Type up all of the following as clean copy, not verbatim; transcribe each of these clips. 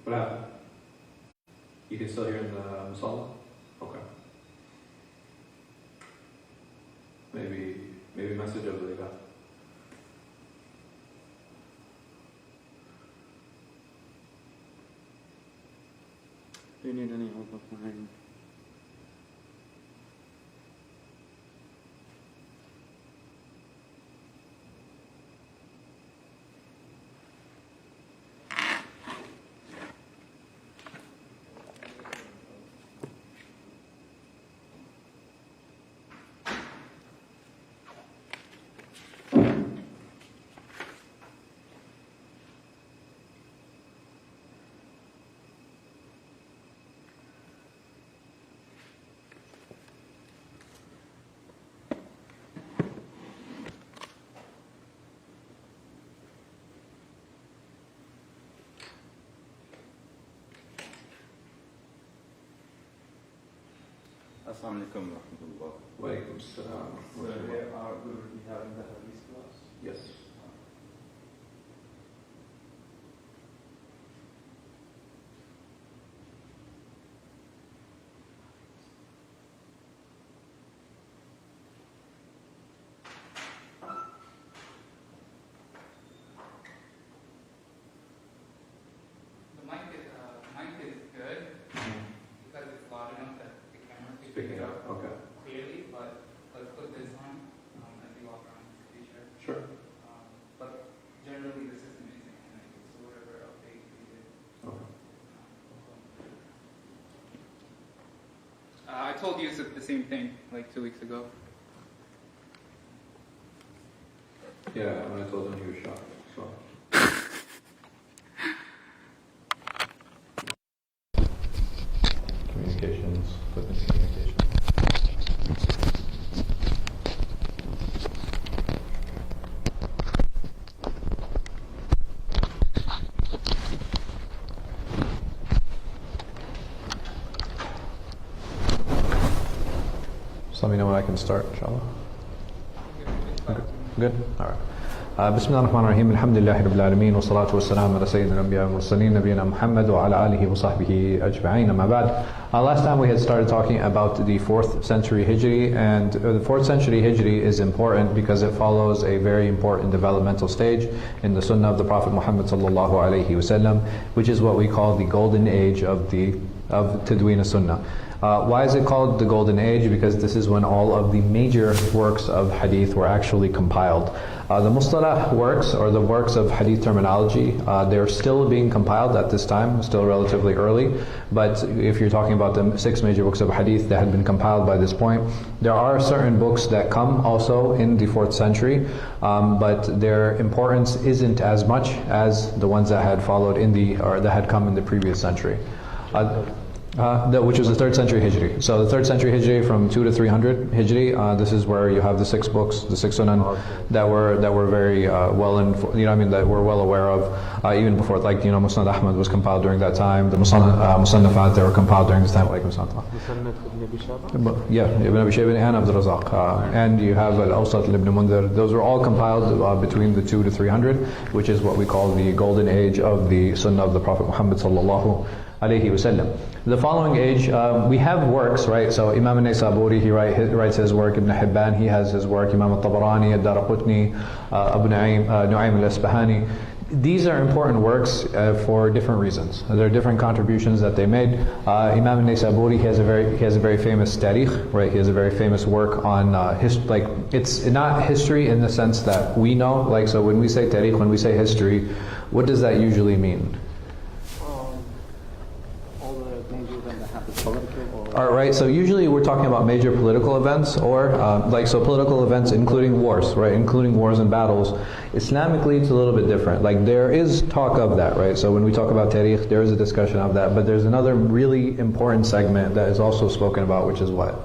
What happened? You can still hear in the musalla? Okay. Maybe message over there. Do you need any help with behind? Assalamu alaikum wa rahmatullah. Wa alaikum assalam. So here we will be having the Hadith class. Yes. The mic is good because it's loud enough that the camera can Pick it up. Okay. clearly, but let's put this on as we walk around the t-shirt. Sure. But generally the system isn't connected, so whatever update we did. Okay. I told Yusuf the same thing like 2 weeks ago. Yeah, when I told him he was shocked. So. Communications, equipment communications. So let me know when I can start, inshallah. Good? All right. بسم الله الرحمن الرحيم الحمد لله رب العالمين والصلاة والسلام على سيدنا الأنبياء والمرسلين نبينا محمد وعلى آله وصحبه أجمعين أما بعد. Last time we had started talking about the 4th century Hijri, and the 4th century Hijri is important because it follows a very important developmental stage in the Sunnah of the Prophet Muhammad sallallahu alaihi wasallam, which is what we call the golden age of Tadween Sunnah. Why is it called the Golden Age? Because this is when all of the major works of Hadith were actually compiled. The muṣṭalaḥ works, or the works of Hadith terminology, they're still being compiled at this time, still relatively early. But if you're talking about the 6 major books of Hadith that had been compiled by this point, there are certain books that come also in the 4th century, but their importance isn't as much as the ones that had followed that had come in the previous century. Which was the 3rd century Hijri. So the 3rd century Hijri from 2 to 300 Hijri, this is where you have the 6 books, the 6 Sunan that were very that we're well aware of, even before, like, Musnad Ahmad was compiled during that time, the Musannafat that were compiled during this time, like Musannaf Ibn Abi Shayba and Abdul Razak, and you have al-Awsat Ibn Mundhir. Those were all compiled between the 2 to 300, which is what we call the golden age of the Sunnah of the Prophet Muhammad sallallahu alayhi wasallam. The following age, we have works, right? So Imam al-Naysaburi, he writes his work. Ibn Hibban, he has his work. Imam al-Tabarani, al-Daraqutni, Abu Nu'aym al-Asbahani. These are important works for different reasons. There are different contributions that they made. Imam al-Naysaburi, he has a very famous tarikh, right? He has a very famous work on it's not history in the sense that we know. Like, so when we say tarikh, when we say history, what does that usually mean? Alright, so usually we're talking about major political events, or political events including wars, right? Including wars and battles. Islamically, it's a little bit different. Like, there is talk of that, right? So when we talk about tarikh, there is a discussion of that, but there's another really important segment that is also spoken about, which is what?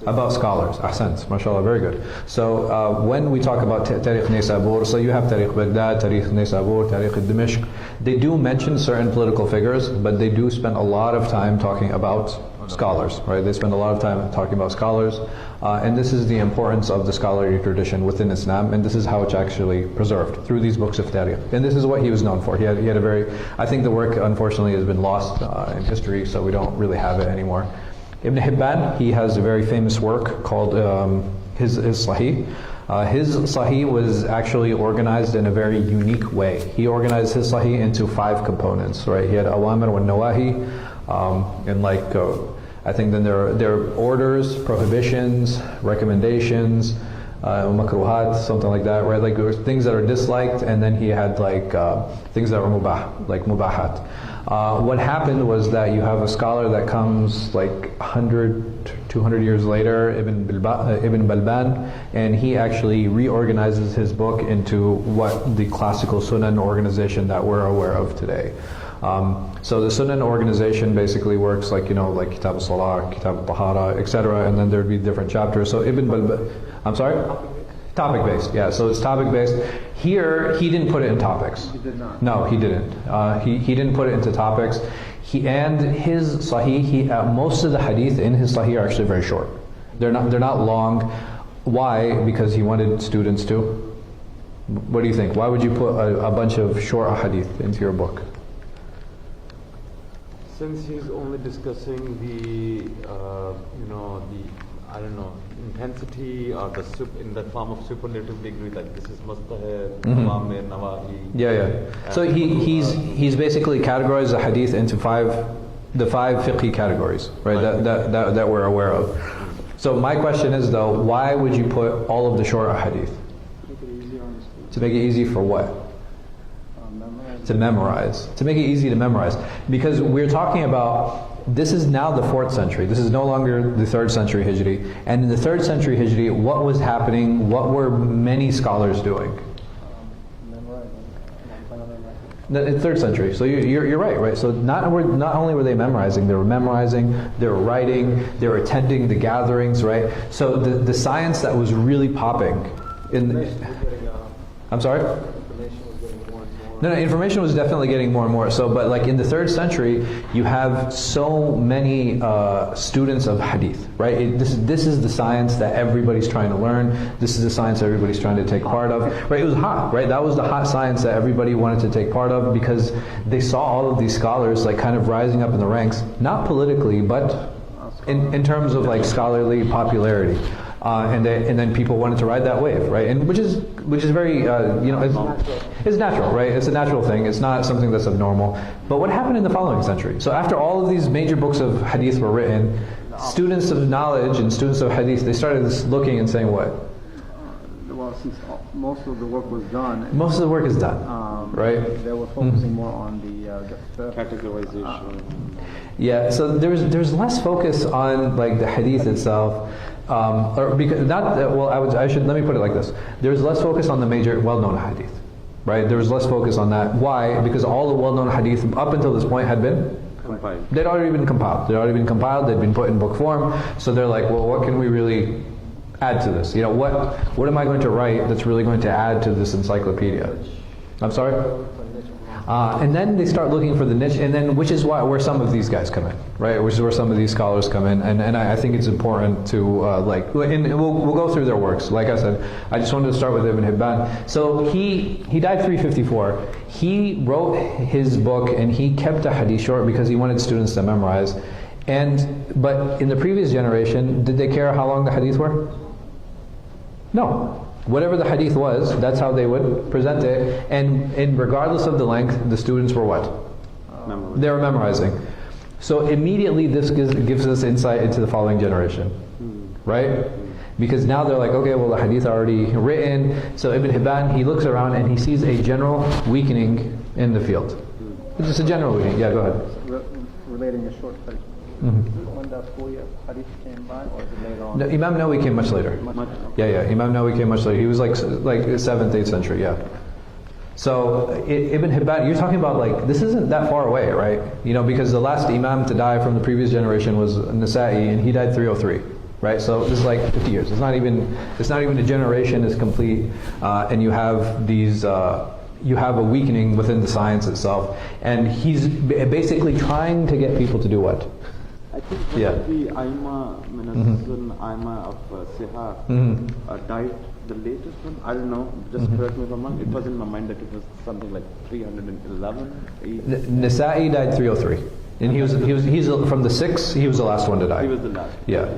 About scholars. Ahsant, mashallah, very good. So when we talk about Tarikh Naysabur, so you have Tarikh Baghdad, Tarikh Naysabur, Tarikh Dimashq, they do mention certain political figures, but they do spend a lot of time talking about scholars, right? They spend a lot of time talking about scholars, and this is the importance of the scholarly tradition within Islam, and this is how it's actually preserved through these books of tariq. And this is what he was known for. He had a very, I think the work unfortunately has been lost in history, so we don't really have it anymore. Ibn Hibban, he has a very famous work called his Sahih. His Sahih was actually organized in a very unique way. He organized his Sahih into 5 components, right? He had awamir wa nawahi, and I think then there are orders, prohibitions, recommendations, makruhat, something like that, right? Like things that are disliked, and then he had things that were mubah, like mubahat. What happened was that you have a scholar that comes 100, 200 years later, Ibn Balban, and he actually reorganizes his book into what the classical Sunan organization that we're aware of today. So the Sunan organization basically works like Kitab al-Salah, Kitab al-Tahara, etc., and then there'd be different chapters. So Ibn Balban, I'm sorry? Topic based, yeah. So it's topic based. Here, he didn't put it in topics. He did not. No, he didn't. He didn't put it into topics. And his Sahih, most of the hadith in his Sahih are actually very short. They're not long. Why? Because he wanted students to. What do you think? Why would you put a bunch of short hadith into your book? Since he's only discussing the intensity or in the form of superlative degree, like this is mustahab, awamir, nawahi. Yeah. So he's basically categorized the hadith into the five fiqhi categories, right? That we're aware of. So my question is though, why would you put all of the short hadith? To make it easy for what? To memorize. To make it easy to memorize. Because we're talking about, this is now the 4th century. This is no longer the 3rd century Hijri. And in the 3rd century Hijri, what was happening? What were many scholars doing? In 3rd century. So you're right? So not only were they memorizing, they were writing, they were attending the gatherings, right? So the science that was really popping I'm sorry? No, information was definitely getting more and more. So, but in the 3rd century, you have so many students of hadith, right? This is the science that everybody's trying to learn. This is the science everybody's trying to take part of, right? It was hot, right? That was the hot science that everybody wanted to take part of because they saw all of these scholars kind of rising up in the ranks, not politically, but in terms of scholarly popularity. And then people wanted to ride that wave, right? And which is very, it's natural, right? It's a natural thing. It's not something that's abnormal. But what happened in the following century? So after all of these major books of hadith were written, students of knowledge and students of hadith, they started looking and saying what? Well, since most of the work was done. Most of the work is done, right? They were focusing more on the categorization. Yeah, so there's less focus on the hadith itself. Let me put it like this. There's less focus on the major well-known hadith, right? There was less focus on that. Why? Because all the well-known hadith up until this point had been compiled. They'd already been compiled. They'd been put in book form. So they're like, well, what can we really add to this? What am I going to write that's really going to add to this encyclopedia? I'm sorry? And then they start looking for the niche, and then which is where some of these guys come in, right? Which is where some of these scholars come in, and I think it's important to and we'll go through their works. Like I said, I just wanted to start with Ibn Hibban. So he died 354. He wrote his book, and he kept the hadith short because he wanted students to memorize. But in the previous generation, did they care how long the hadith were? No. Whatever the hadith was, that's how they would present it. And regardless of the length, the students were what? They were memorizing. So immediately this gives us insight into the following generation. Right? Because now they're like, okay, well the hadith are already written. So Ibn Hibban, he looks around and he sees a general weakening in the field. It's just a general weakening. Yeah, go ahead. Relating a short hadith. When the full hadith came by, or later on? No, Imam Nawawi came much later. Yeah. Imam Nawawi came much later. He was like 7th, 8th century. Yeah. So Ibn Hibban, you're talking about this isn't that far away, right? Because the last Imam to die from the previous generation was Nasa'i, and he died 303. Right. So this is 50 years. It's not even a generation is complete, and you have these. You have a weakening within the science itself, and he's basically trying to get people to do what? I think Yeah. the Aima, Aima of Sihar died, the latest one, I don't know, just correct me if I'm wrong, it was in my mind that it was something like 311, 8. Nasa'i died 303. And he's from the 6, he was the last one to die. He was the last. Yeah.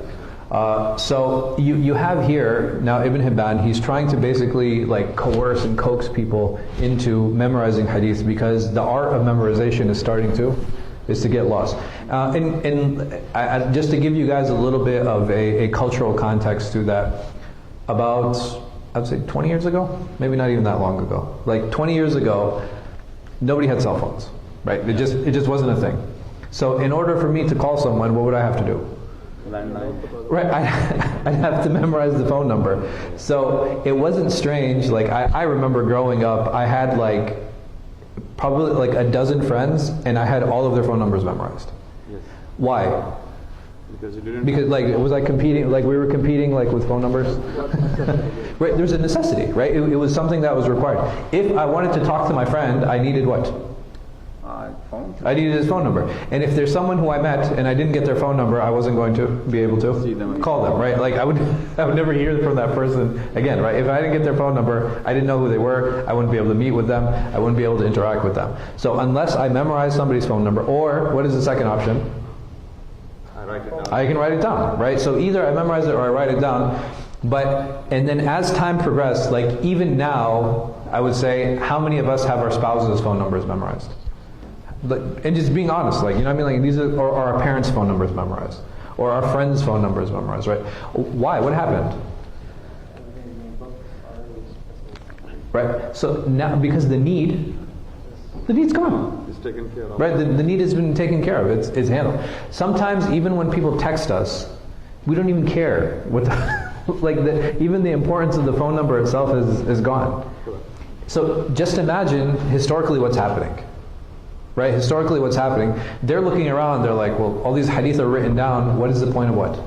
So you have here, now Ibn Hibban, he's trying to basically like coerce and coax people into memorizing hadith because the art of memorization is to get lost. Just to give you guys a little bit of a cultural context to that, about, I'd say 20 years ago, maybe not even that long ago, like 20 years ago, nobody had cell phones, right? It just wasn't a thing. So in order for me to call someone, what would I have to do? Landline. Right, I'd have to memorize the phone number. So it wasn't strange, like I remember growing up, I had like probably like a dozen friends and I had all of their phone numbers memorized. Yes. Why? Because you didn't. Because like was I competing? Like we were competing like with phone numbers. Right. There's a necessity. Right. It was something that was required. If I wanted to talk to my friend, I needed what? Phone. I needed his phone number. And if there's someone who I met and I didn't get their phone number, I wasn't going to be able to See them. call them. Right. Like I would never hear from that person again. Right. If I didn't get their phone number, I didn't know who they were. I wouldn't be able to meet with them. I wouldn't be able to interact with them. So unless I memorize somebody's phone number, or what is the second option? I can write it down, right? So either I memorize it or I write it down. And then as time progressed, like even now, I would say, how many of us have our spouses' phone numbers memorized? And just being honest, like, you know what I mean? Like these are, or our parents' phone numbers memorized, or our friends' phone numbers memorized, right? Why? What happened? Right? So now, because the need's gone. It's taken care of. Right, the need has been taken care of. It's handled. Sometimes even when people text us, we don't even care what even the importance of the phone number itself is gone. So just imagine historically what's happening. Right, historically what's happening, they're looking around, they're like, well, all these hadith are written down, what is the point of what?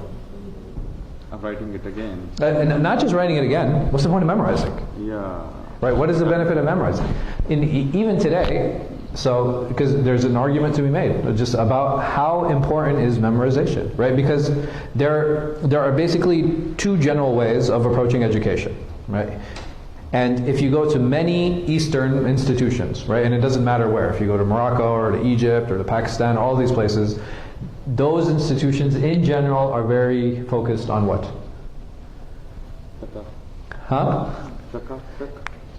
Of writing it again. And not just writing it again, what's the point of memorizing? Yeah. Right, what is the benefit of memorizing? Even today, so, because there's an argument to be made just about how important is memorization, right? Because there are basically two general ways of approaching education, right? And if you go to many Eastern institutions, right, and it doesn't matter where, if you go to Morocco or to Egypt or to Pakistan, all these places, those institutions in general are very focused on what? Huh?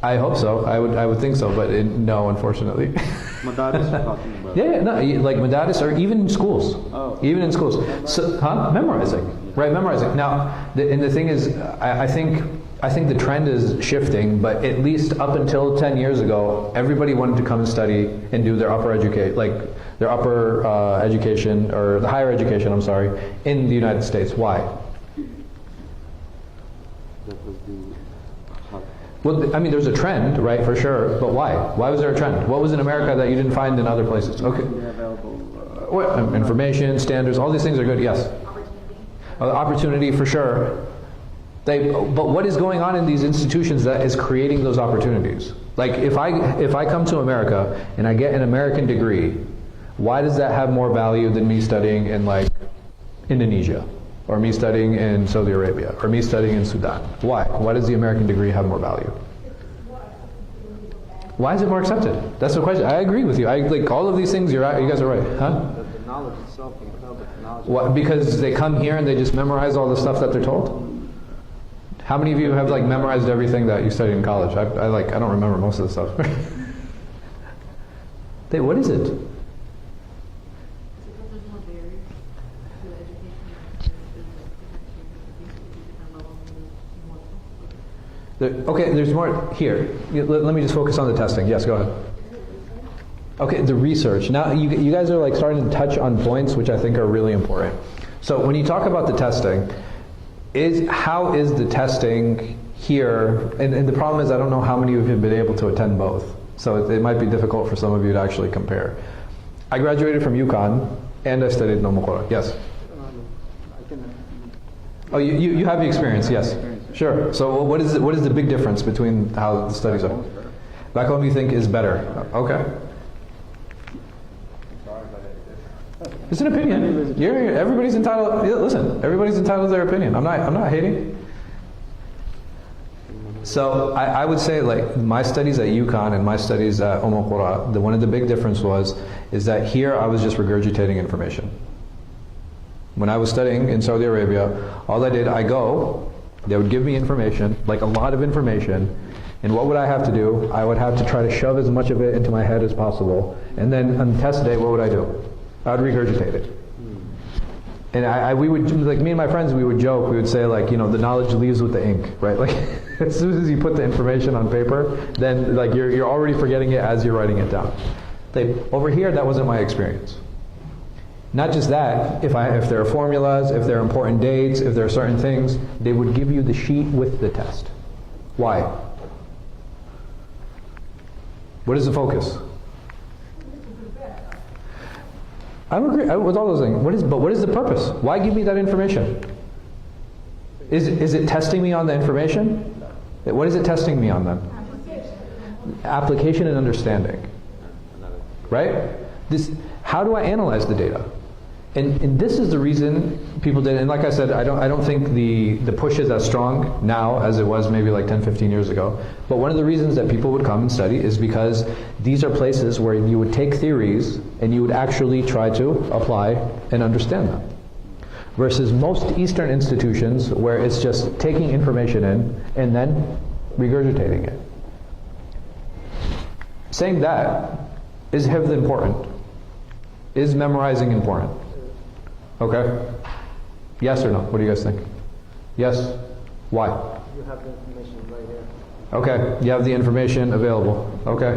I hope so. I would think so, but no, unfortunately. Madaris you're talking about. Yeah, no, like madaris or even in schools. Oh. Even in schools. So, memorizing. Right, memorizing. Now, the thing is, I think the trend is shifting, but at least up until 10 years ago, everybody wanted to come and study and do their upper education, or the higher education, I'm sorry, in the United States. Why? That was the. Well, I mean, there's a trend, right, for sure, but why? Why was there a trend? What was in America that you didn't find in other places? Okay. Information, standards, all these things are good, yes. Opportunity for sure. But what is going on in these institutions that is creating those opportunities? Like if I come to America and I get an American degree, why does that have more value than me studying in like Indonesia, or me studying in Saudi Arabia, or me studying in Sudan? Why? Why does the American degree have more value? Why is it more accepted? That's the question. I agree with you. Like all of these things, you guys are right, huh? The knowledge itself, you know, but the knowledge. What, because they come here and they just memorize all the stuff that they're told? How many of you have like memorized everything that you studied in college? I don't remember most of the stuff. What is it? Okay, there's more here. Let me just focus on the testing. Yes, go ahead. Okay, the research. Now, you guys are like starting to touch on points which I think are really important. So when you talk about the testing, how is the testing here? And the problem is I don't know how many of you have been able to attend both. So it might be difficult for some of you to actually compare. I graduated from UConn and I studied al-muqtaraḥ. Yes? Oh, you have the experience, yes. Sure. So what is the big difference between how the studies are? Back home you think is better. Okay. It's an opinion. Everybody's entitled. Listen, everybody's entitled to their opinion. I'm not hating. So I would say, like, my studies at UConn and my studies at Qura, one of the big difference is that here I was just regurgitating information. When I was studying in Saudi Arabia, all I did, they would give me information, like a lot of information, and what would I have to do? I would have to try to shove as much of it into my head as possible, and then on the test day, what would I do? I would regurgitate it. And we would, like, me and my friends, we would joke, we would say, like, the knowledge leaves with the ink, right? Like, as soon as you put the information on paper, then, like, you're already forgetting it as you're writing it down. Over here, that wasn't my experience. Not just that, if there are formulas, if there are important dates, if there are certain things, they would give you the sheet with the test. Why? What is the focus? I don't agree with all those things. But what is the purpose? Why give me that information? Is it testing me on the information? What is it testing me on then? Application and understanding. Right? How do I analyze the data? And this is the reason people did it. And like I said, I don't think the push is as strong now as it was maybe like 10, 15 years ago. But one of the reasons that people would come and study is because these are places where you would take theories and you would actually try to apply and understand them. Versus most Eastern institutions where it's just taking information in and then regurgitating it. Saying that, is hifdh important? Is memorizing important? Okay. Yes or no? What do you guys think? Yes? Why? You have the information right here. Okay. You have the information available. Okay.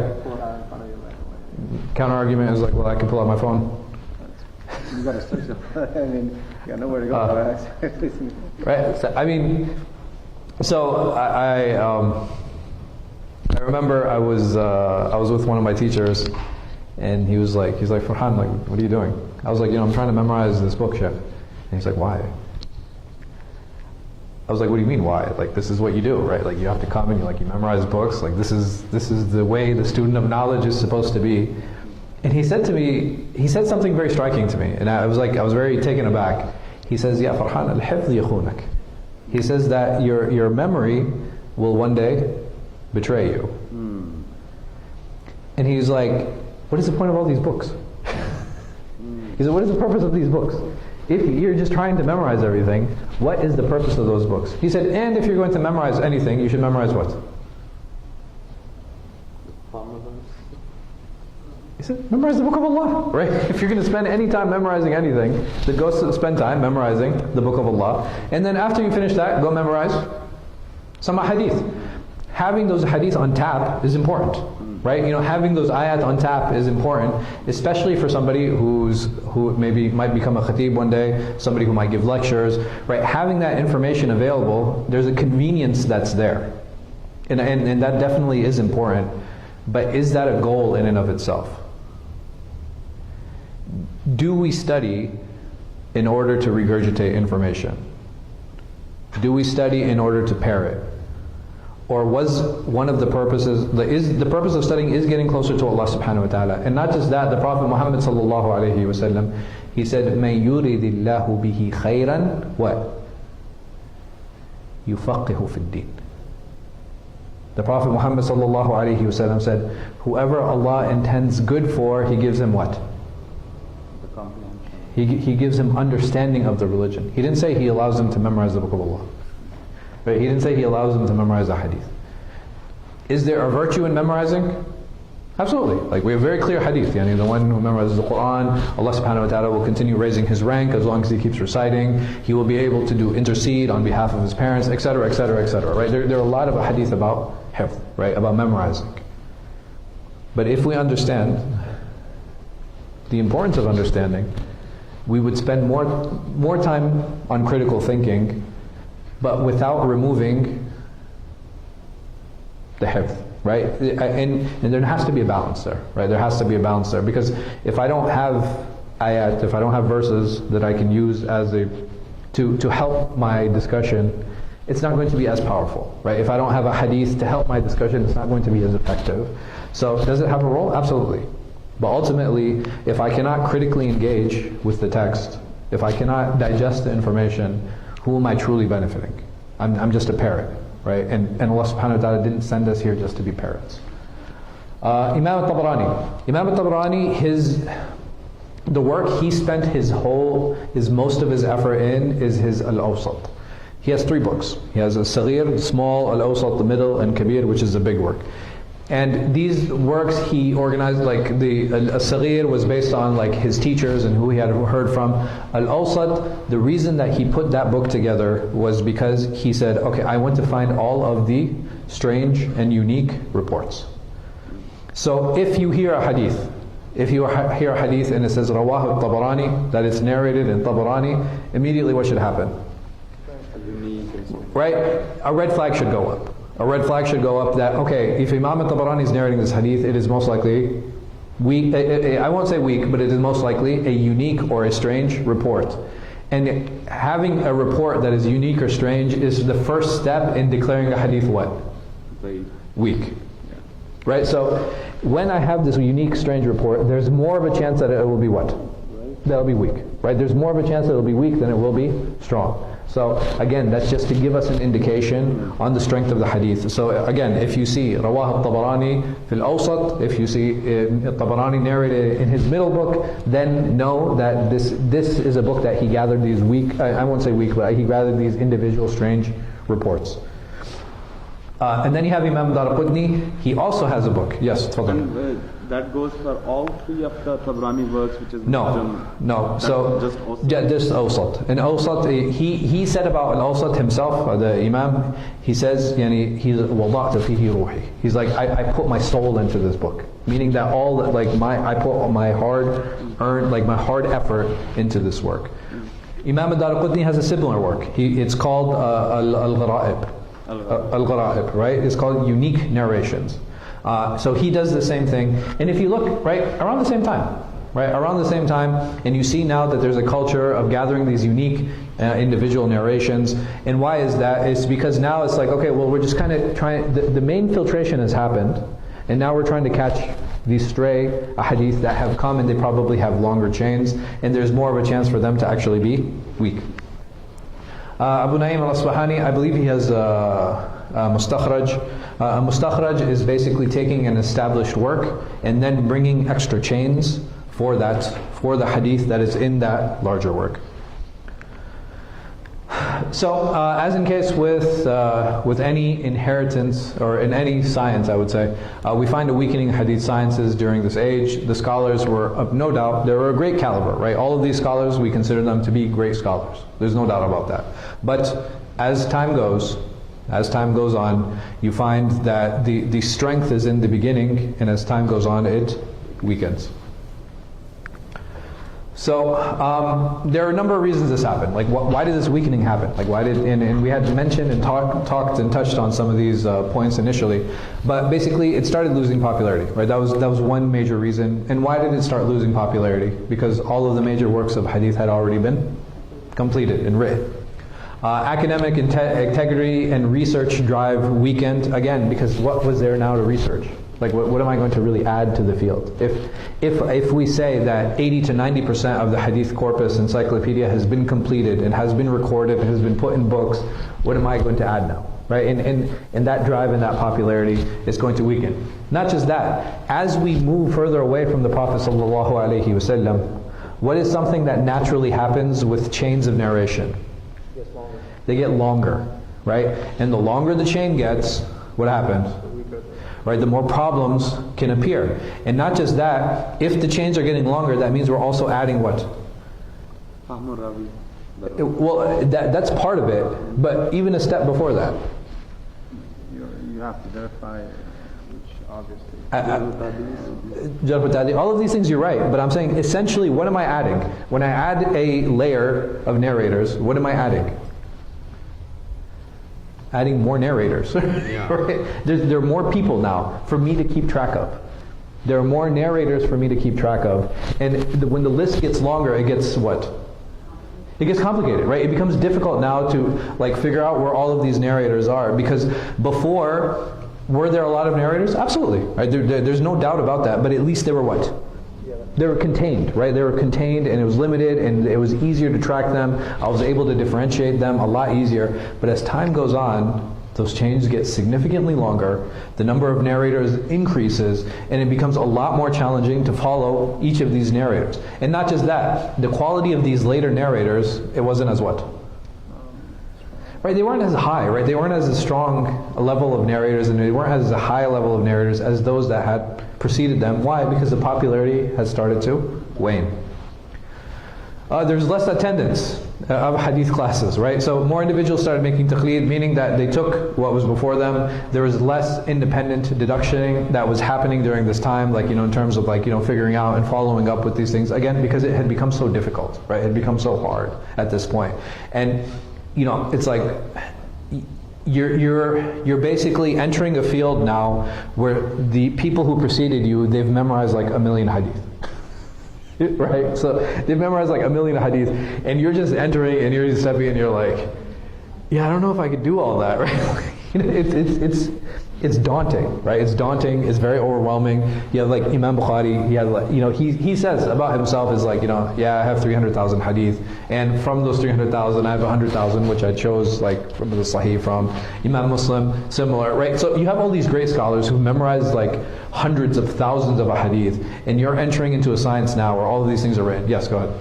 Counter argument is like, well, I can pull out my phone. You got to search it. I mean, you got nowhere to go. Right. So, I remember I was with one of my teachers, and he's like, Farhan, like, what are you doing? I was like, I'm trying to memorize this book, Sheikh. And he's like, why? I was like, what do you mean, why? Like, this is what you do, right? Like, you have to come and you memorize books. Like, this is the way the student of knowledge is supposed to be. And he said something very striking to me, and I was very taken aback. He says, Ya Farhan, al-hifdh yakhunak. He says that your memory will one day betray you. And he's like, what is the point of all these books? He said, what is the purpose of these books? If you're just trying to memorize everything, what is the purpose of those books? He said, and if you're going to memorize anything, you should memorize what? He said, memorize the book of Allah, right? If you're going to spend any time memorizing anything, then go spend time memorizing the book of Allah. And then after you finish that, go memorize some hadith. Having those hadith on tap is important, right? Having those ayat on tap is important, especially for somebody who maybe might become a khatib one day, somebody who might give lectures, right? Having that information available, there's a convenience that's there. And that definitely is important. But is that a goal in and of itself? Do we study in order to regurgitate information? Do we study in order to parrot? Or was one of the purposes, the purpose of studying is getting closer to Allah subhanahu wa ta'ala. And not just that, the Prophet Muhammad sallallahu alayhi wa sallam, he said, مَن يُرِدِ اللَّهُ بِهِ خَيْرًا what? يُفَقِّهُ فِي الدِّينِ. The Prophet Muhammad sallallahu alayhi wa sallam said, whoever Allah intends good for, He gives him what? He gives him understanding of the religion. He didn't say He allows him to memorize the book of Allah. Right? He didn't say He allows them to memorize the hadith. Is there a virtue in memorizing? Absolutely. Like, we have very clear hadith. The one who memorizes the Quran, Allah subhanahu wa ta'ala will continue raising his rank as long as he keeps reciting. He will be able to intercede on behalf of his parents, etc., etc., etc. Right? There are a lot of hadith about hifdh, right? About memorizing. But if we understand the importance of understanding, we would spend more time on critical thinking, but without removing the hifdh, right? And there has to be a balance there, right? There has to be a balance there, because if I don't have ayat, if I don't have verses that I can use to help my discussion, it's not going to be as powerful, right? If I don't have a hadith to help my discussion, it's not going to be as effective. So does it have a role? Absolutely. But ultimately, if I cannot critically engage with the text, if I cannot digest the information, who am I truly benefiting? I'm just a parrot, right? And Allah subhanahu wa ta'ala didn't send us here just to be parrots. Imam al-Tabarani. Imam al-Tabarani, the work he spent most of his effort in is his Al-Awsat. He has 3 books. He has Al-Saghir, the small, Al-Awsat, the middle, and Kabir, which is the big work. And these works he organized, like the Al-Saghir was based on like his teachers and who he had heard from. Al-Awsat, the reason that he put that book together was because he said, okay, I want to find all of the strange and unique reports. So if you hear a hadith, if you hear a hadith and it says Rawah al-Tabarani, that it's narrated in Tabarani, immediately what should happen? Right? A red flag should go up. A red flag should go up that, okay, if Imam al-Tabarani is narrating this hadith, it is most likely weak, I won't say weak, but it is most likely a unique or a strange report. And having a report that is unique or strange is the first step in declaring a hadith what? Weak. Right? So when I have this unique, strange report, there's more of a chance that it will be what? That it will be weak. Right? There's more of a chance that it will be weak than it will be strong. So again, that's just to give us an indication on the strength of the hadith. So again, if you see Rawah al-Tabarani fil Awsat, if you see al-Tabarani narrated in his middle book, then know that this is a book that he gathered these weak, I won't say weak, but he gathered these individual strange reports. And then you have Imam Daraqutni, he also has a book. Yes, and that goes for all 3 of the Tabarani works, which is no. So just Awsat. Just Awsat. And Awsat, he said about Al-Awsat himself, the Imam, he says, he's وَضَعْتَ فِيهِ رُوحِي. He's like, I put my soul into this book, meaning that I put my hard-earned, like my hard effort into this work. Imam Daraqutni has a similar work. It's called Al-Gharaib. Al-Gharaib, right? It's called unique narrations. So he does the same thing. And if you look, right, around the same time, and you see now that there's a culture of gathering these unique individual narrations. And why is that? It's because now it's like, okay, well, we're just kind of trying, the main filtration has happened, and now we're trying to catch these stray hadith that have come, and they probably have longer chains, and there's more of a chance for them to actually be weak. Abu Naim al-Asbahani, I believe he has mustakhraj. A mustakhraj is basically taking an established work and then bringing extra chains for the hadith that is in that larger work. So, as in case with any inheritance or in any science, I would say, we find a weakening in hadith sciences during this age. The scholars were, no doubt, they were a great caliber, right? All of these scholars, we consider them to be great scholars. There's no doubt about that. But as time goes on, you find that the strength is in the beginning, and as time goes on, it weakens. So there are a number of reasons this happened. Like, why did this weakening happen? Like, why did? And we had mentioned and talked and touched on some of these points initially, but basically it started losing popularity. Right? That was one major reason. And why did it start losing popularity? Because all of the major works of hadith had already been completed and written. Academic integrity and research drive weakened again because what was there now to research? Like, what am I going to really add to the field? If we say that 80 to 90% of the hadith corpus encyclopedia has been completed and has been recorded and has been put in books, what am I going to add now? Right? And that drive and that popularity is going to weaken. Not just that, as we move further away from the Prophet ﷺ, what is something that naturally happens with chains of narration? They get longer, right? And the longer the chain gets, what happens? Right, the more problems can appear. And not just that, if the chains are getting longer, that means we're also adding what? Well, that's part of it, but even a step before that. You have to verify, which obviously... All of these things you're right, but I'm saying essentially what am I adding? When I add a layer of narrators, what am I adding? Adding more narrators. Right? There are more people now for me to keep track of. There are more narrators for me to keep track of. And when the list gets longer, it gets what? It gets complicated, right? It becomes difficult now to like figure out where all of these narrators are. Because before, were there a lot of narrators? Absolutely. Right? There's no doubt about that. But at least they were what? they were contained, right? They were contained and it was limited and it was easier to track them. I was able to differentiate them a lot easier. But as time goes on, those chains get significantly longer, the number of narrators increases, and it becomes a lot more challenging to follow each of these narrators. And not just that, the quality of these later narrators, it wasn't as what? Right, they weren't as high, right? They weren't as strong a level of narrators, and they weren't as a high level of narrators as those that had preceded them. Why? Because the popularity has started to wane. There's less attendance of hadith classes, right? So more individuals started making taqlid, meaning that they took what was before them. There was less independent deductioning that was happening during this time, like, in terms of figuring out and following up with these things. Again, because it had become so difficult, right? It had become so hard at this point. And, it's like, you're basically entering a field now where the people who preceded you, they've memorized like 1,000,000 hadith. Right? So they've memorized like 1,000,000 hadith, and you're just entering and you're just stepping and you're like, yeah, I don't know if I could do all that, right? It's daunting, right? It's daunting, it's very overwhelming. You have like Imam Bukhari, he had he says about himself is like, yeah, I have 300,000 hadith, and from those 300,000 I have 100,000 which I chose like from the Sahih from. Imam Muslim, similar, right? So you have all these great scholars who memorized like hundreds of thousands of a hadith, and you're entering into a science now where all of these things are written. Yes, go ahead.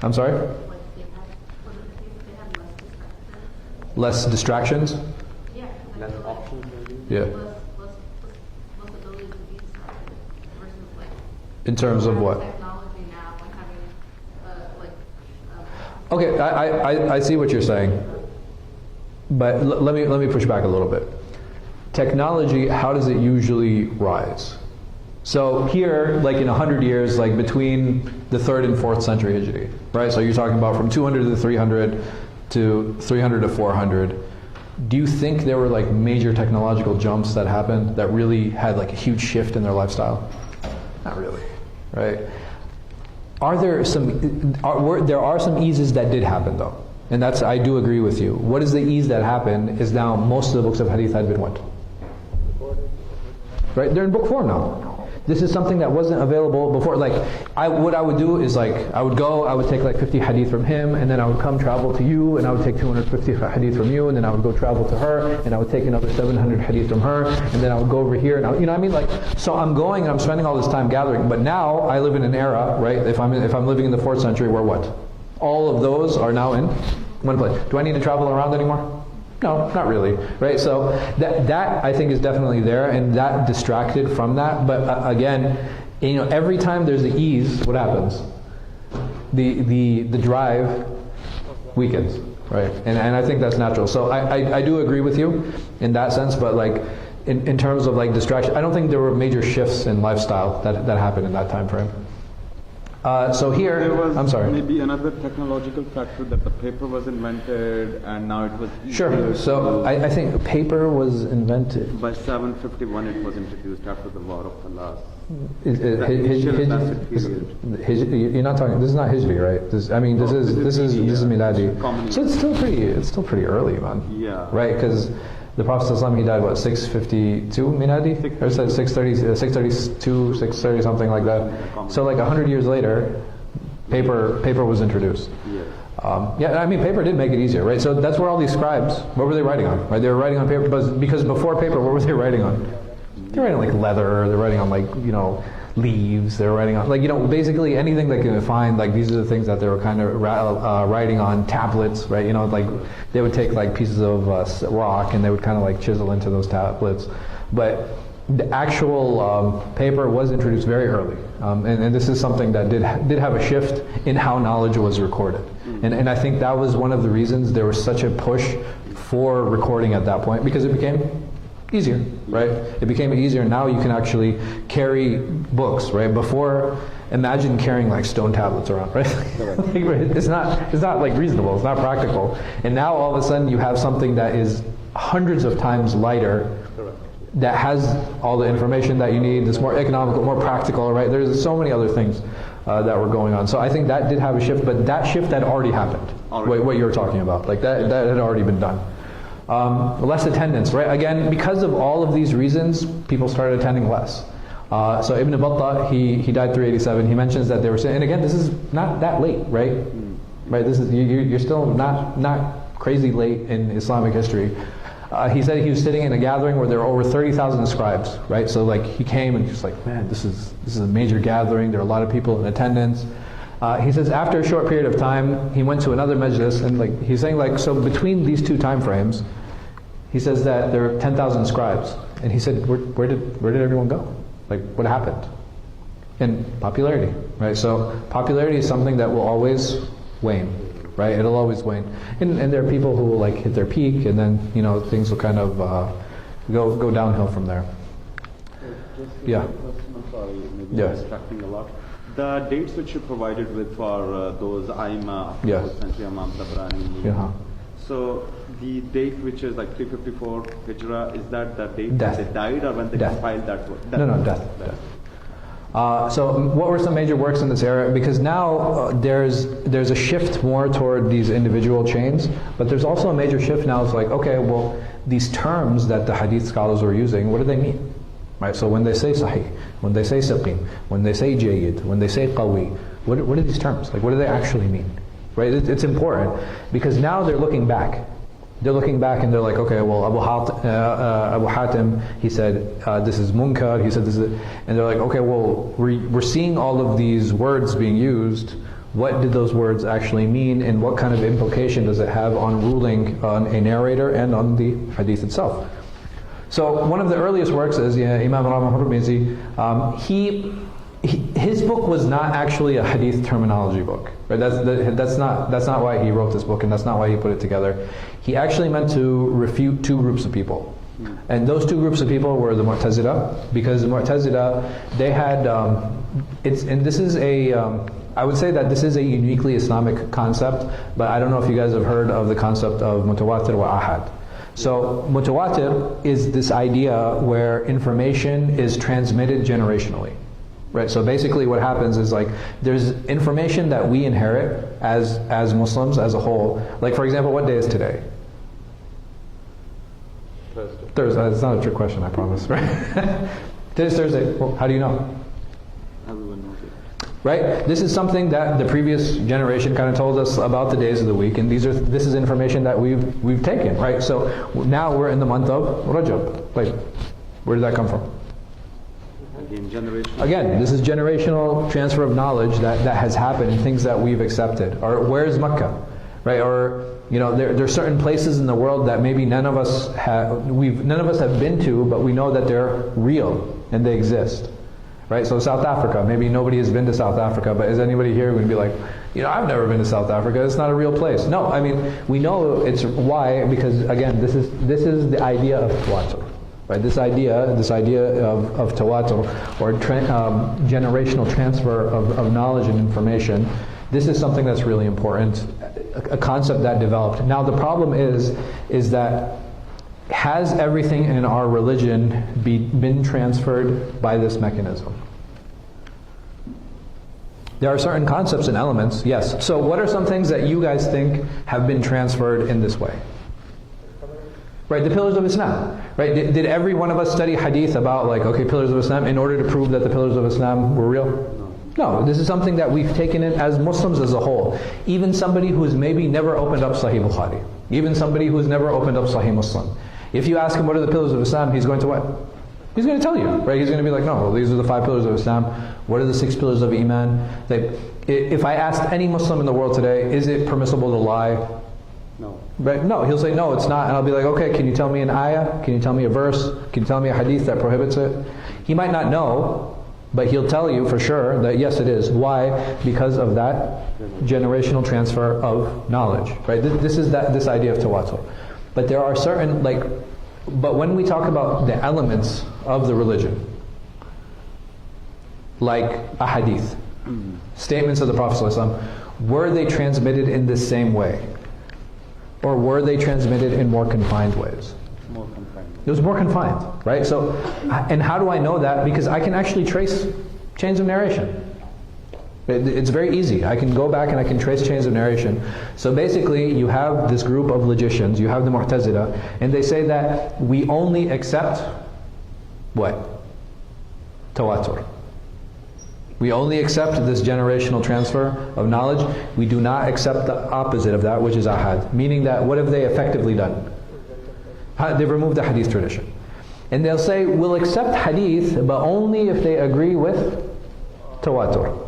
I'm sorry? Less distractions? Yeah. Less options, maybe? Yeah. Less ability to be distracted versus like. In terms of what? Technology now and having Okay, I see what you're saying, but let me push back a little bit. Technology, how does it usually rise? So here, like in 100 years, like between the 3rd and 4th century Hijri, right? So you're talking about from 200 to 300 to 300 to 400. Do you think there were like major technological jumps that happened that really had like a huge shift in their lifestyle? Not really, right? There are some eases that did happen though, and I do agree with you. What is the ease that happened is now most of the books of hadith had been what? Right, they're in book form now. This is something that wasn't available before. Like, what I would do is like, I would take like 50 hadith from him, and then I would come travel to you, and I would take 250 hadith from you, and then I would go travel to her, and I would take another 700 hadith from her, and then I would go over here, and you know what I mean? Like, so I'm going and I'm spending all this time gathering, but now I live in an era, right? If I'm living in the 4th century, where what? All of those are now in one place. Do I need to travel around anymore? No, not really, right? So that I think is definitely there, and that distracted from that. But again, every time there's the ease, what happens? The drive weakens, right? And I think that's natural. So I do agree with you in that sense, but like in terms of like distraction, I don't think there were major shifts in lifestyle that happened in that time frame. So here, there was I'm sorry. Maybe another technological factor that the paper was invented, and now it was Sure. So I think paper was invented. By 751, it was introduced after the War of Khalas. You're not talking. This is not Hijri, right? This is Miladi. So it's still pretty early, man. Yeah. Right, because the Prophet ﷺ, he died what, 652 Miladi? Or 632, 630, something like that. So like 100 years later, paper was introduced. Yeah. Paper did make it easier, right? So that's where all these scribes, what were they writing on? Right, they were writing on paper, because before paper, what were they writing on? They're writing like leather. They're writing on like leaves. They're writing on basically anything they can find. Like these are the things that they were kind of writing on tablets, right? Like they would take like pieces of rock and they would kind of like chisel into those tablets. But the actual paper was introduced very early, and this is something that did have a shift in how knowledge was recorded. And I think that was one of the reasons there was such a push for recording at that point, because it became easier, right? It became easier. Now you can actually carry books, right? Before, imagine carrying like stone tablets around, right? It's not like reasonable. It's not practical. And now all of a sudden you have something that is hundreds of times lighter, that has all the information that you need. That's more economical, more practical, right? There's so many other things that were going on. So I think that did have a shift, but that shift had already happened. What you're talking about, like that had already been done. Less attendance, right? Again, because of all of these reasons, people started attending less. So Ibn Battah, he died 387. He mentions that they were saying, and again, this is not that late, right? Right. This is you're still not crazy late in Islamic history. He said he was sitting in a gathering where there were over 30,000 scribes, right? So like he came and he's like, man, this is a major gathering. There are a lot of people in attendance. He says after a short period of time, he went to another majlis, and like he's saying like, so between these two time frames, he says that there were 10,000 scribes, and he said, where did everyone go? Like what happened? And popularity, right? So popularity is something that will always wane. Right, it'll always wane, and there are people who will like hit their peak, and then things will kind of go downhill from there. Just Yeah. question, I'm sorry, maybe Yeah. I'm distracting a lot. The dates which you provided with for those Aima, Yeah. century Imam Tabrani. Yeah. So the date which is like 354 Hijrah, is that the date Death. they died or when they Death. compiled that word? No, death. So what were some major works in this era? Because now there's a shift more toward these individual chains, but there's also a major shift now. It's like, okay, well, these terms that the Hadith scholars were using, what do they mean? Right. So when they say Sahih, when they say Saqim, when they say Jayyid, when they say Qawi, what are these terms? Like, what do they actually mean? Right. It's important because now they're looking back. They're looking back and they're like, okay, well, Abu Hatim, he said this is munkar. He said this is, and they're like, okay, well, we're seeing all of these words being used. What did those words actually mean, and what kind of implication does it have on ruling on a narrator and on the hadith itself? So one of the earliest works is Imam al-Hurmizi. His book was not actually a hadith terminology book. Right? That's not why he wrote this book, and that's not why he put it together. He actually meant to refute two groups of people. And those two groups of people were the Mu'tazila, because the Mu'tazila, they had, I would say that this is a uniquely Islamic concept, but I don't know if you guys have heard of the concept of mutawatir wa ahad. So mutawatir is this idea where information is transmitted generationally. Right, so basically what happens is like there's information that we inherit as Muslims as a whole. Like for example, what day is today? Thursday. It's not a trick question, I promise. Right? Today's Thursday. Well, how do you know? Everyone knows it. Right? This is something that the previous generation kind of told us about the days of the week, and this is information that we've taken. Right? So now we're in the month of Rajab. Like, where did that come from? Again, this is generational transfer of knowledge that has happened, and things that we've accepted. Or where's Mecca, right? Or there are certain places in the world that maybe none of us have been to, but we know that they're real and they exist, right? So South Africa, maybe nobody has been to South Africa, but is anybody here going to be like, I've never been to South Africa. It's not a real place. No, I mean we know it's why, because again, this is the idea of tawatur. Right, this idea of tawatur, or generational transfer of knowledge and information, this is something that's really important, a concept that developed. Now the problem is that has everything in our religion been transferred by this mechanism? There are certain concepts and elements, yes. So what are some things that you guys think have been transferred in this way? Right, the pillars of Islam. Right, did every one of us study hadith about pillars of Islam in order to prove that the pillars of Islam were real? No, this is something that we've taken in as Muslims as a whole. Even somebody who's maybe never opened up Sahih Bukhari, even somebody who's never opened up Sahih Muslim. If you ask him what are the pillars of Islam, he's going to what? He's going to tell you, right? He's going to be like, no, well, these are the 5 pillars of Islam. What are the 6 pillars of Iman? If I asked any Muslim in the world today, is it permissible to lie? No. Right? No, he'll say, no, it's not. And I'll be like, okay, can you tell me an ayah? Can you tell me a verse? Can you tell me a hadith that prohibits it? He might not know, but he'll tell you for sure that yes, it is. Why? Because of that generational transfer of knowledge. Right? This is this idea of tawatur. But there are certain, but when we talk about the elements of the religion, like a hadith, statements of the Prophet ﷺ, were they transmitted in the same way? Or were they transmitted in more confined ways? More confined. It was more confined, right? So, and how do I know that? Because I can actually trace chains of narration. It's very easy. I can go back and I can trace chains of narration. So basically, you have this group of logicians, you have the Mu'tazila, and they say that we only accept what? tawatur. We only accept this generational transfer of knowledge. We do not accept the opposite of that, which is ahad. Meaning that, what have they effectively done? They've removed the hadith tradition. And they'll say, we'll accept hadith, but only if they agree with tawatur.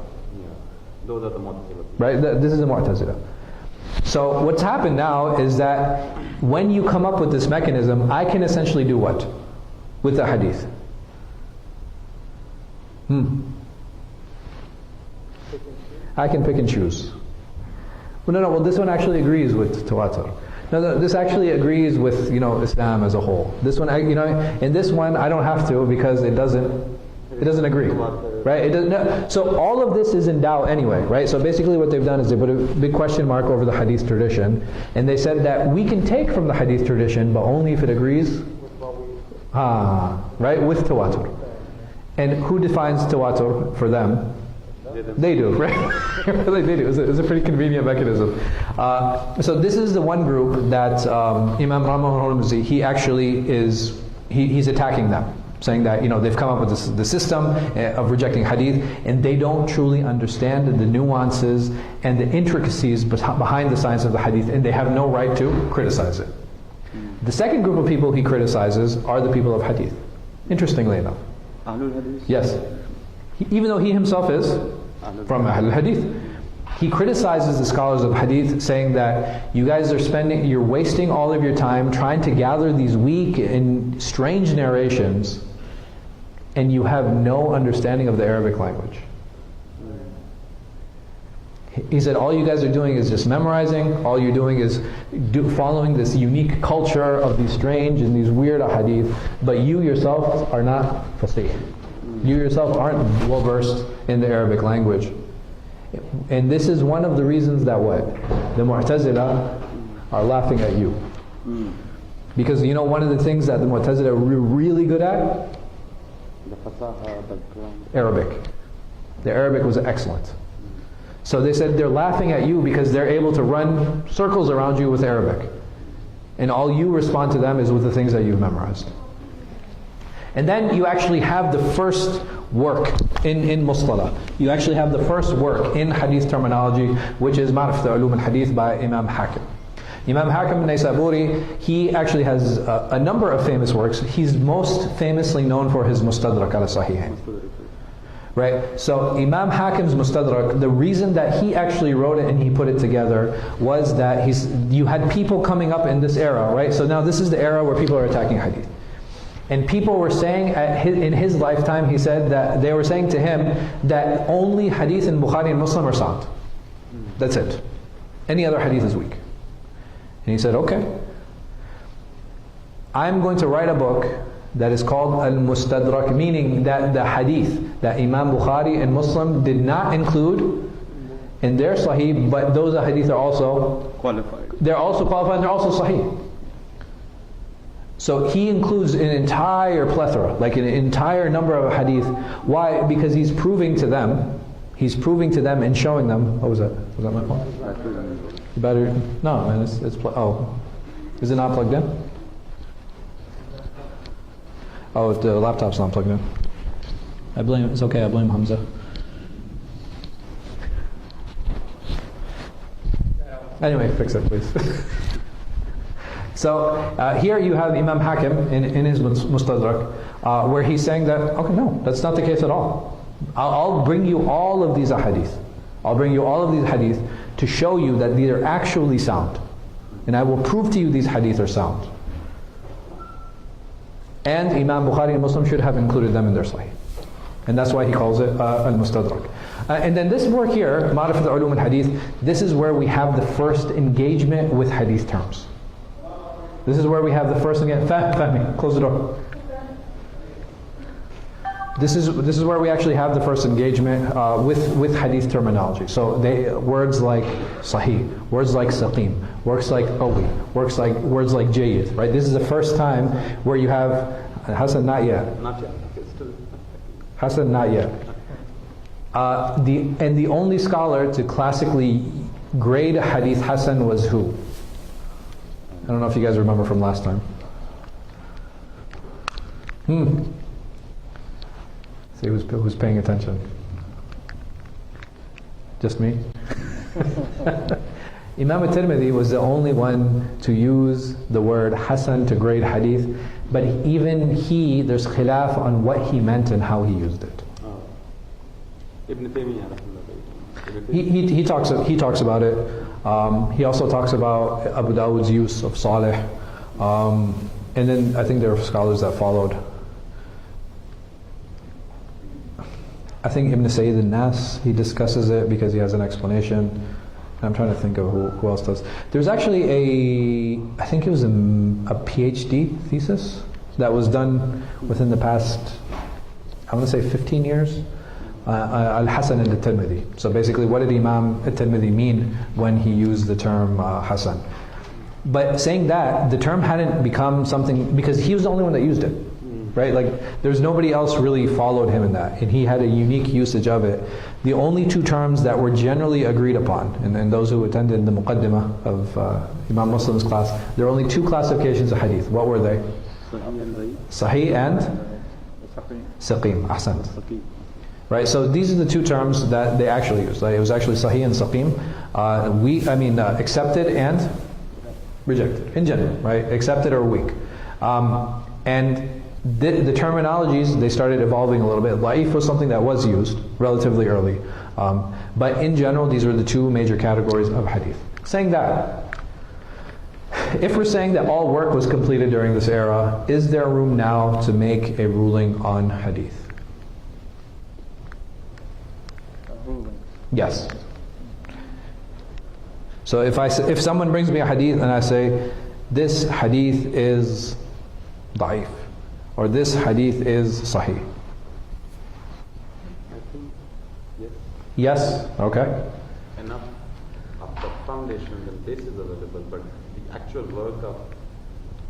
Those are the Mu'tazila. Right? This is the Mu'tazila. So what's happened now is that when you come up with this mechanism, I can essentially do what? With the hadith. I can pick and choose. Well, this one actually agrees with tawatur. No, this actually agrees with, Islam as a whole. This one, in this one I don't have to, because it doesn't agree, right? So all of this is in doubt anyway, right? So basically what they've done is they put a big question mark over the hadith tradition, and they said that we can take from the hadith tradition, but only if it agrees, right, with tawatur. And who defines tawatur for them? They do, right? They do. It's a pretty convenient mechanism. So this is the one group that Imam Ramah he actually he's attacking them, saying that they've come up with the system of rejecting hadith, and they don't truly understand the nuances and the intricacies behind the science of the hadith, and they have no right to criticize it. The second group of people he criticizes are the people of hadith. Interestingly enough. Ahlul Hadith? Yes. Even though he himself is from Ahlul Hadith. He criticizes the scholars of hadith, saying that you guys you're wasting all of your time trying to gather these weak and strange narrations, and you have no understanding of the Arabic language. He said all you guys are doing is just memorizing, all you're doing is following this unique culture of these strange and these weird hadith, but you yourself are not fasih. You yourself aren't well versed in the Arabic language. And this is one of the reasons that the Mu'tazila are laughing at you. Because one of the things that the Mu'tazila are really good at? The fasaha, the Arabic. The Arabic was excellent. So they said they're laughing at you because they're able to run circles around you with Arabic. And all you respond to them is with the things that you've memorized. And then you actually have the first work in muṣṭalaḥ. You actually have the first work in hadith terminology, which is Ma'rifat ulūm al-Hadith by Imam Hatim. Imam Hatim al-Naysaburi, he actually has a number of famous works. He's most famously known for his Mustadrak al-Sahihain. Right? So Imam Hakim's Mustadrak, the reason that he actually wrote it and he put it together was that you had people coming up in this era, right? So now this is the era where people are attacking hadith. And people were saying, in his lifetime, he said that they were saying to him that only hadith in Bukhari and Muslim are sound. That's it. Any other hadith is weak. And he said, okay, I'm going to write a book that is called al-Mustadrak, meaning that the hadith that Imam Bukhari and Muslim did not include in their Sahih, but those hadith are also qualified. They're also qualified and they're also Sahih. So he includes an entire plethora, like an entire number of hadith. Why? Because he's proving to them and showing them. What was that? Was that my phone? The battery? No, man. Is it not plugged in? Oh, the laptop's not plugged in. It's okay. I blame Hamza. Anyway, fix it, please. So here you have Imam Hakim in his Mustadrak, where he's saying that, okay, no, that's not the case at all. I'll bring you all of these hadith. I'll bring you all of these hadith to show you that these are actually sound. And I will prove to you these hadith are sound. And Imam Bukhari and Muslim should have included them in their Sahih. And that's why he calls it al-Mustadrak. And then this work here, Ma'rifat ulūm al-Hadith, this is where we have the first engagement with hadith terms. This is where we have the first engagement. Fahmi, close the door. This is where we actually have the first engagement with hadith terminology. So words like sahih, words like saqim, words like qawi, words like jayyid, right? This is the first time where you have Hasan, not yet. Not yet. Still. Hasan, not yet. The only scholar to classically grade hadith Hasan was who? I don't know if you guys remember from last time. See who's paying attention. Just me? Imam al-Tirmidhi was the only one to use the word Hasan to grade hadith, but even there's khilaf on what he meant and how he used it. Ibn Taymiyyah. He talks about it. He also talks about Abu Dawud's use of Salih. And then I think there are scholars that followed. I think Ibn Sayyid al-Nas, he discusses it because he has an explanation. I'm trying to think of who else does. There's actually I think it was a PhD thesis that was done within the past, I want to say 15 years. Al-Hasan al-Tirmidhi. So basically, what did Imam al-Tirmidhi mean when he used the term Hasan? But saying that, the term hadn't become something, because he was the only one that used it. Right? Like, there's nobody else really followed him in that, and he had a unique usage of it. The only two terms that were generally agreed upon, and those who attended the Muqaddimah of Imam Muslim's class, there were only two classifications of hadith. What were they? Sahih and Saqim. Ahsant. Right, so these are the two terms that they actually used. Like, it was actually Sahih and Saqim. Accepted and rejected, in general, right? Accepted or weak. And the terminologies, they started evolving a little bit. Da'if was something that was used relatively early. But in general, these are the two major categories of hadith. Saying that, if we're saying that all work was completed during this era, is there room now to make a ruling on hadith? Yes. So if someone brings me a hadith and I say, this hadith is da'if, or this hadith is sahih. I think yes. Okay. Enough of the foundation and basis available, but the actual work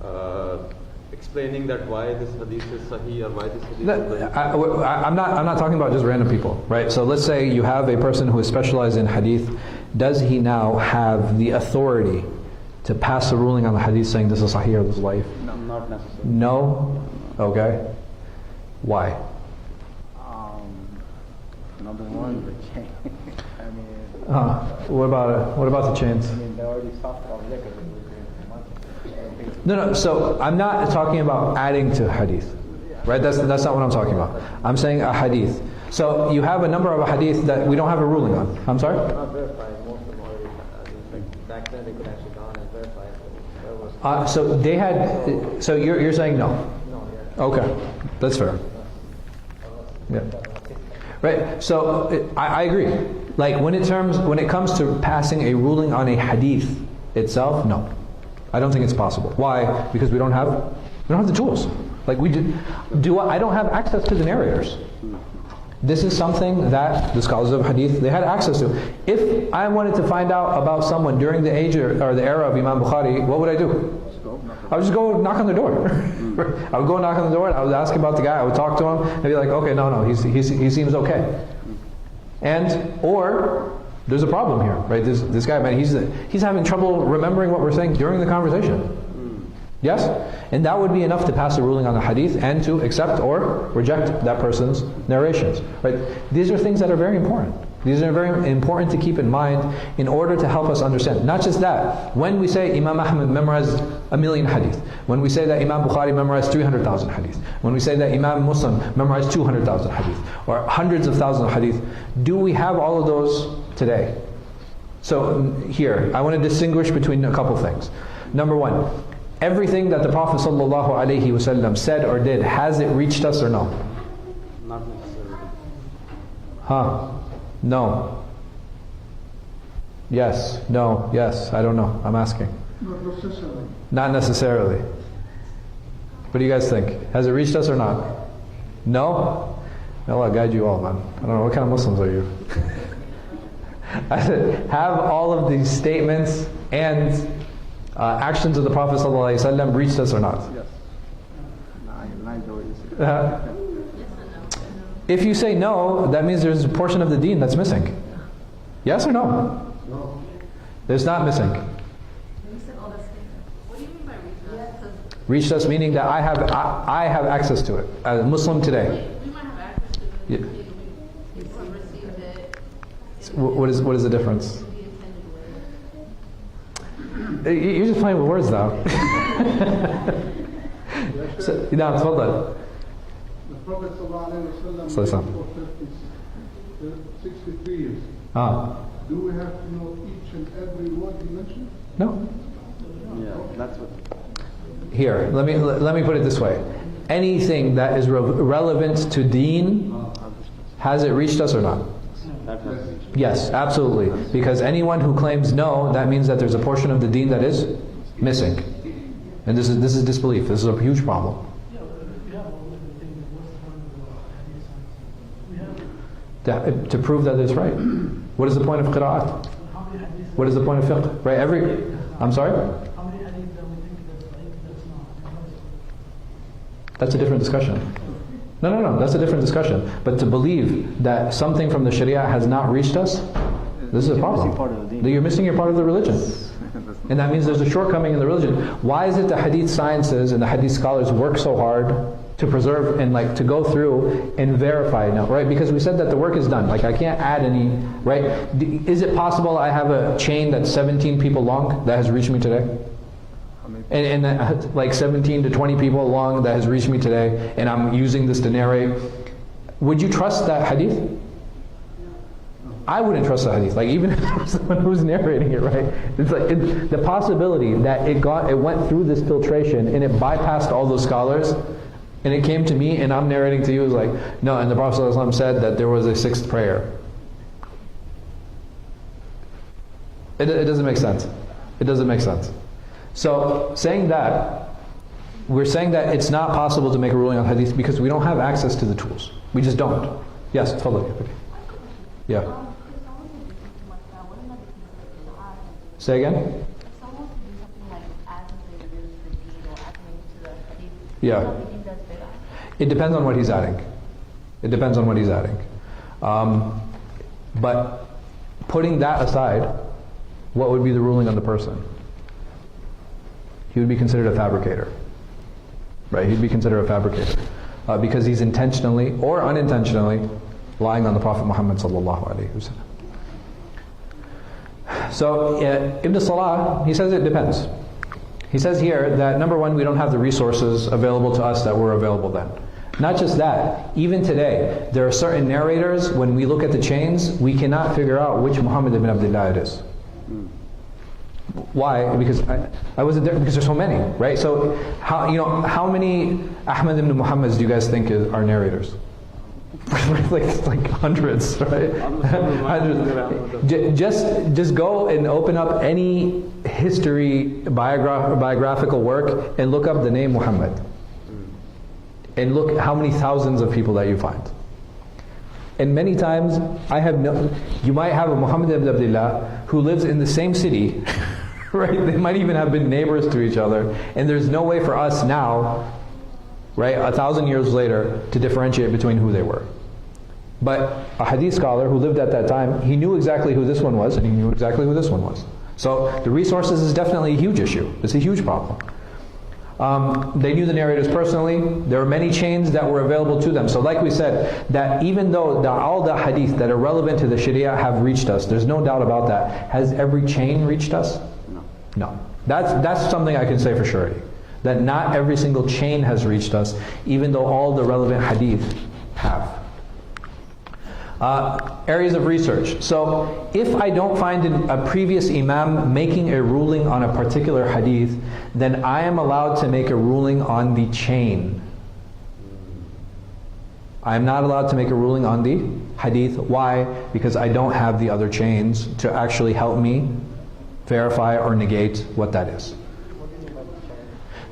of explaining that why this hadith is sahih or why this hadith is da'if. I'm not talking about just random people, right? So let's say you have a person who is specialized in hadith. Does he now have the authority to pass a ruling on the hadith saying this is sahih or this is da'if? No, not necessarily. No? Okay. Why? Number one, the chain. I mean, What about the chains? I mean, they already stopped all liquor. No. So I'm not talking about adding to hadith, right? That's not what I'm talking about. I'm saying a hadith. So you have a number of hadith that we don't have a ruling on. I'm sorry? Not verified. Most of them already. Back then they could actually go on and verify it. So they had. So you're saying no? No. Yeah. Okay, that's fair. Yeah. Right. So I agree. Like when it comes to passing a ruling on a hadith itself, no, I don't think it's possible. Why? Because we don't have the tools. Like I don't have access to the narrators. This is something that the scholars of hadith, they had access to. If I wanted to find out about someone during the age or the era of Imam Bukhari, what would I do? I would just go knock on the door. I would go knock on the door and I would ask about the guy, I would talk to him and be like, okay, no, he seems okay. Or there's a problem here, right? This guy, man, he's having trouble remembering what we're saying during the conversation. Yes? And that would be enough to pass a ruling on the hadith and to accept or reject that person's narrations. Right? These are things that are very important. These are very important to keep in mind in order to help us understand. Not just that, when we say Imam Ahmad memorized 1,000,000 hadith, when we say that Imam Bukhari memorized 300,000 hadith, when we say that Imam Muslim memorized 200,000 hadith, or hundreds of thousands of hadith, do we have all of those today? So here, I want to distinguish between a couple things. Number one, everything that the Prophet ﷺ said or did, has it reached us or no? Not necessarily. No. Yes. No. Yes. I don't know. I'm asking. Not necessarily. What do you guys think? Has it reached us or not? No? Allah guide you all, man. I don't know, what kind of Muslims are you? I said, have all of these statements and actions of the Prophet ﷺ reached us or not? Yes. If you say no, that means there's a portion of the deen that's missing. Yes or no? No. There's not missing. You said all that statement. What do you mean by reached us? Reached us meaning that I have access to it as a Muslim today. We might have access to it, Yeah. If one receives it, What is the difference? the intended way. You're just playing with words now. So, نعم تفضل. The Prophet ﷺ Say something. for 63 years. Do we have to know each and every word he mentioned? No. Yeah, that's what. Here, let me put it this way. Anything that is relevant to deen, has it reached us or not? That has Yes, absolutely. Because anyone who claims no, that means that there's a portion of the deen that is missing. And this is disbelief. This is a huge problem. To prove that it's right. What is the point of qira'at? What is the point of fiqh? Right? I'm sorry? That's a different discussion. No, that's a different discussion. But to believe that something from the Sharia has not reached us, this is a problem. You're missing your part of the religion. And that means there's a shortcoming in the religion. Why is it the hadith sciences and the hadith scholars work so hard to preserve and to go through and verify now, right? Because we said that the work is done. I can't add any, right? Is it possible I have a chain that's 17 people long that has reached me today? And 17 to 20 people long that has reached me today, and I'm using this to narrate. Would you trust that hadith? I wouldn't trust the hadith. Even if it was someone who's narrating it, right? It's the possibility that it went through this filtration and it bypassed all those scholars, and it came to me and I'm narrating to you is no. And the Prophet ﷺ said that there was a sixth prayer. It doesn't make sense. It doesn't make sense. So saying that, we're saying that it's not possible to make a ruling on hadith because we don't have access to the tools. We just don't. Yes, totally. Yeah. Say again? If someone wants to do something like add something to the deed or add something to the hadith, Yeah. do you think that's bid'ah? It depends on what he's adding. It depends on what he's adding. But putting that aside, what would be the ruling on the person? He would be considered a fabricator. Right? He'd be considered a fabricator. Because he's intentionally or unintentionally lying on the Prophet Muhammad sallallahu alaihi wasallam. So Ibn Salah, he says it depends. He says here that number one, we don't have the resources available to us that were available then. Not just that, even today, there are certain narrators, when we look at the chains, we cannot figure out which Muhammad ibn Abdullah it is. Why? Because I wasn't there, because there's so many, right? So how many Ahmad ibn Muhammads do you guys think are narrators? like hundreds, right? Hundreds. Just go and open up any history biographical work and look up the name Muhammad. And look how many thousands of people that you find. And many times, you might have a Muhammad ibn Abdullah who lives in the same city, right? They might even have been neighbors to each other, and there's no way for us now, right, 1,000 years later, to differentiate between who they were. But a hadith scholar who lived at that time, he knew exactly who this one was, and he knew exactly who this one was. So the resources is definitely a huge issue. It's a huge problem. They knew the narrators personally. There were many chains that were available to them. So like we said, that even though all the hadith that are relevant to the Sharia have reached us, there's no doubt about that. Has every chain reached us? No. That's something I can say for surety. That not every single chain has reached us, even though all the relevant hadith have. Areas of research. So if I don't find a previous imam making a ruling on a particular hadith, then I am allowed to make a ruling on the chain. I am not allowed to make a ruling on the hadith. Why? Because I don't have the other chains to actually help me verify or negate what that is.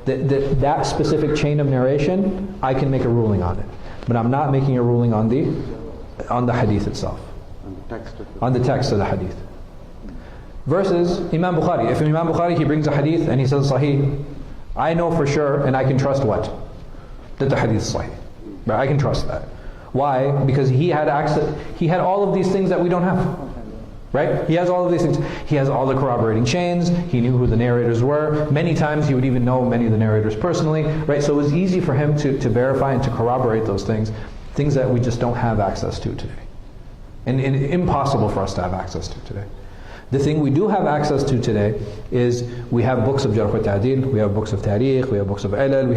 That specific chain of narration, I can make a ruling on it. But I'm not making a ruling on the hadith itself. On the text of the hadith. Versus Imam Bukhari. If Imam Bukhari, he brings a hadith and he says Sahih, I know for sure and I can trust what? That the hadith is Sahih. Right? I can trust that. Why? Because he had access, he had all of these things that we don't have. Right? He has all of these things. He has all the corroborating chains. He knew who the narrators were. Many times he would even know many of the narrators personally. Right? So it was easy for him to verify and to corroborate those things things that we just don't have access to today. And impossible for us to have access to today. The thing we do have access to today is we have books of Jarh wa Ta'dil, we have books of Tarikh, we have books of Ilal,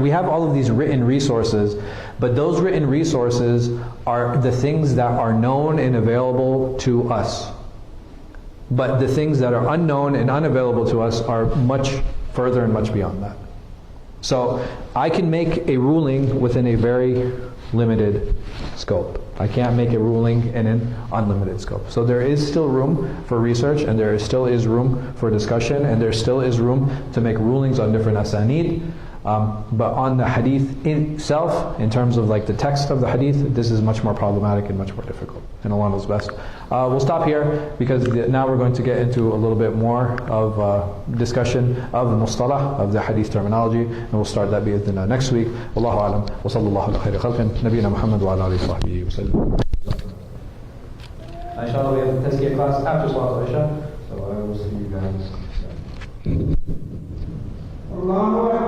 we have all of these written resources, but those written resources are the things that are known and available to us. But the things that are unknown and unavailable to us are much further and much beyond that. So I can make a ruling within a very limited scope. I can't make a ruling in an unlimited scope. So there is still room for research, and there still is room for discussion, and there still is room to make rulings on different asanid. But on the hadith itself, in terms of like the text of the hadith, this is much more problematic and much more difficult. And Allah knows best. We'll stop here because now we're going to get into a little bit more of discussion of the muṣṭalaḥ, of the hadith terminology, and we'll start that bi'idhnillah next week. Wallahu a'lam, wa sallallahu ala khayri khalqin, Nabiyyina Muhammad wa ala alihi wa sahbihi wa sallam. Inshallah, we have the tazkiyah class after Salat Isha, so I will see you guys. Allahu Akbar.